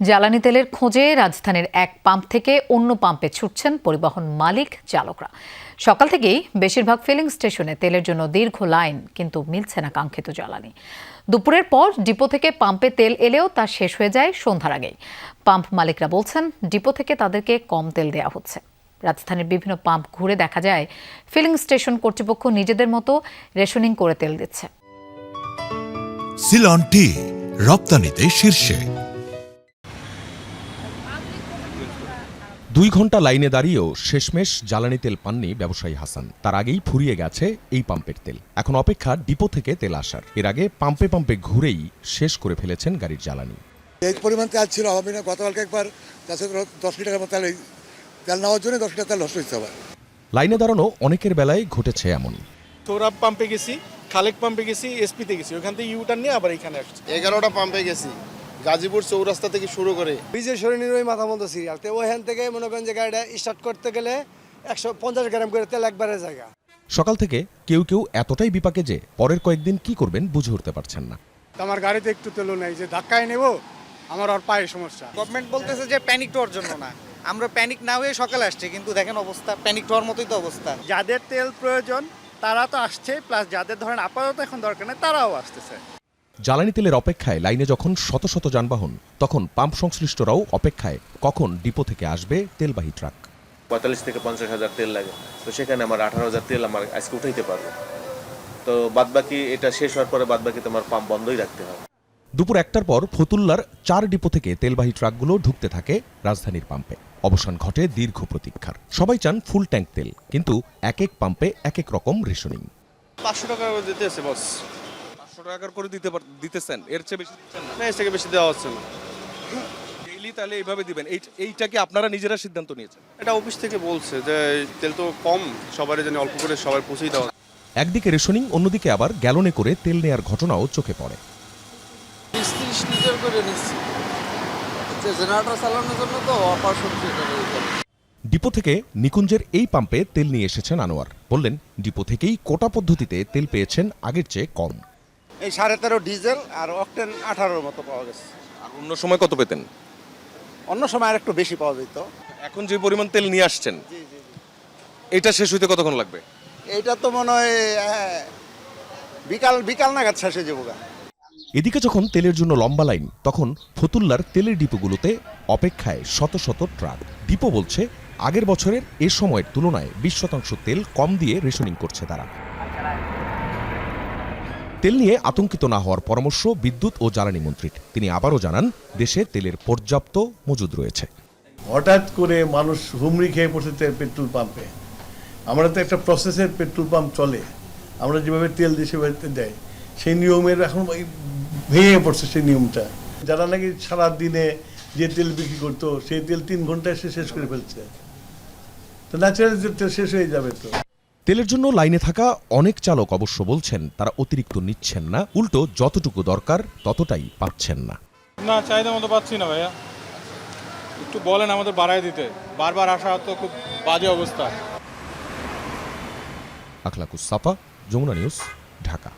জ্বালানি তেলের খোঁজে রাজধানীর এক পাম্প থেকে অন্য পাম্পে ছুটছেন পরিবহন মালিক চালকরা। সকাল থেকেই বেশিরভাগ ফিলিং স্টেশনে তেলের জন্য দীর্ঘ লাইন, কিন্তু মিলছে না কাঙ্ক্ষিত জ্বালানি। দুপুরের পর ডিপো থেকে পাম্পে তেল এলেও তা শেষ হয়ে যায় সন্ধ্যার আগেই। পাম্প মালিকরা বলছেন, ডিপো থেকে তাদেরকে কম তেল দেওয়া হচ্ছে। রাজধানীর বিভিন্ন পাম্প ঘুরে দেখা যায় ফিলিং স্টেশন কর্তৃপক্ষ নিজেদের মতো রেশনিং করে তেল দিচ্ছে। সিলন টি রপ্তানিতে শীর্ষে। 2 ঘন্টা লাইনে দাঁড়িয়েও শেষমেশ জ্বালানি তেল পাননি ব্যবসায়ী হাসান। তার আগেই ফুরিয়ে গেছে এই পাম্পের তেল। এখন অপেক্ষা ডিপো থেকে তেল আসার। এর আগে পাম্পে পাম্পে ঘুরেই শেষ করে ফেলেছেন গাড়ির জ্বালানি। এই পরিমাণ তেল ছিল হবে না। গতকালকে একবার 10 লিটার তেল নেওয়ার জন্য 10 লিটার তেল নষ্ট হচ্ছে। আবার লাইনে দাঁড়ানো অনেকের বেলায় ঘটেছে এমন। সৌরভ পাম্পে গেছি, খালেক পাম্পে গেছি, এসপিতে গেছি, ওখান থেকে ইউটার্ন নিয়ে আবার এখানে আসছি। 11টা পাম্পে গেছি, গাজীপুর চৌরাস্তা থেকে শুরু করে ব্রিজের সরণির ওই মাথা মতো সিরিয়াল। তো ওইখান থেকে মনে করেন যে গাড়িটা স্টার্ট করতে গেলে 150 গ্রাম করে তেল একবারে জায়গা। সকাল থেকে কেউ কেউ এতটাই বিপাকে যে পরের কয়েকদিন কি করবেন বুঝে উঠতে পারছেন না। আমার গাড়িতে একটু তেলও নেই, যে ধাক্কায় নেব আমার আর পায়ে সমস্যা। গভর্নমেন্ট বলতেছে যে প্যানিক হওয়ার জন্য না, আমরা প্যানিক না হয়ে সকালে আসছি, কিন্তু দেখেন অবস্থা প্যানিক হওয়ার মতোই তো অবস্থা। যাদের তেল প্রয়োজন তারা তো আসছে, প্লাস যাদের ধরেন আপাতত এখন দরকার নেই তারাও আসতেছে। জ্বালানি তেলের অপেক্ষায় লাইনে যখন শত শত যানবাহন, তখন পাম্প সংশ্লিষ্টরাও অপেক্ষায় কখন ডিপো থেকে আসবে তেলবাহী ট্রাক। 45 থেকে 50 হাজার তেল লাগে, তো সেখানে আমার 18,000 তেল আমার আজকে উঠাইতে পারবো। তো বাদবাকি এটা শেষ হওয়ার পরে বাদবাকি তোমার পাম্প বন্ধই রাখতে হবে। দুপুর 1টার পর ফতুল্লার 4 ডিপো থেকে তেলবাহী ট্রাকগুলো ঢুকতে থাকে রাজধানীর পাম্পে। অবসান ঘটে দীর্ঘ প্রতীক্ষার। সবাই চান ফুল ট্যাঙ্ক তেল, কিন্তু এক এক পাম্পে এক এক রকম রেশনিং। 500 টাকা করে দিতেছে বস। 500 টাকা করে দিতেছেন, এর চেয়ে বেশি দিচ্ছেন না? না, এর থেকে বেশি দেওয়া হচ্ছে না। ডেইলি তাহলে এইভাবে দিবেন? এইটা কি আপনারা নিজেরা সিদ্ধান্ত নিয়েছেন? এটা অফিস থেকে বলছে যে তেল তো কম, সবারই যেন অল্প করে সবার পৌঁছেই দেওয়া। একদিকে রেশনিং, অন্যদিকে আবার গ্যালনে করে তেল নেয়ার ঘটনাও চোখে পড়ে। 30 লিটার করে নিচ্ছি, জেনারেটর চালানোর জন্য তো অপারশক্তি। ডিপো থেকে নিকুঞ্জের এই পাম্পে তেল নিয়ে এসেছেন আনোয়ার। বললেন, ডিপো থেকেই কোটা পদ্ধতিতে তেল পেয়েছেন আগের চেয়ে কম। এই 13.5 ডিজেল আর অকটেন 18 মতো পাওয়া গেছে। আর অন্য সময় কত পেতেন? অন্য সময় আর একটু বেশি পাওয়া যেত। এখন যে পরিমাণ তেল নিয়ে আসছেন, এটা শেষ হইতে কতক্ষণ লাগবে? এইটা তো মনে হয় বিকাল নাগাদ শেষ হয়ে যাবো। এদিকে যখন তেলের জন্য লম্বা লাইন, তখন ফতুল্লার তেলের ডিপোগুলোতে অপেক্ষায় শত শত ট্রাক। ডিপো বলছে, আগের বছরের এ সময়ের তুলনায় 20% তেল কম দিয়ে রেশনিং করছে তারা। তেল নিয়ে আতঙ্কিত না হওয়ার পরামর্শ বিদ্যুৎ ও জ্বালানি মন্ত্রীর। তিনি আবারও জানান, দেশে তেলের পর্যাপ্ত মজুদ রয়েছে। হঠাৎ করে মানুষ হুমড়ি খেয়ে পড়ছে পেট্রোল পাম্পে। আমরা তো একটা প্রসেসের পেট্রোল পাম্প চলে, আমরা যেভাবে তেল দেশে বাড়িতে দেয় সেই নিয়মের এখন ভেঙে পড়ছে সেই নিয়মটা। যারা নাকি সারা দিনে যে তেল বিক্রি করতো সেই তেল 3 ঘন্টায় শেষ করে ফেলছে। তো ন্যাচারাল তেল শেষ হয়ে যাবে। তো তেলের জন্য লাইনে থাকা অনেক চালক অবশ্য বলছেন, তারা অতিরিক্ত নিচ্ছেন না, উল্টো যতটুকু দরকার ততটাই পাচ্ছেন না। না, চাহিদা মতো পাচ্ছি না ভাইয়া, একটু বলেন আমাদের বাড়ায় দিতে। বারবার আসা তো খুব বাজে অবস্থা। আখলাকুস সাফা, যমুনা নিউজ, ঢাকা।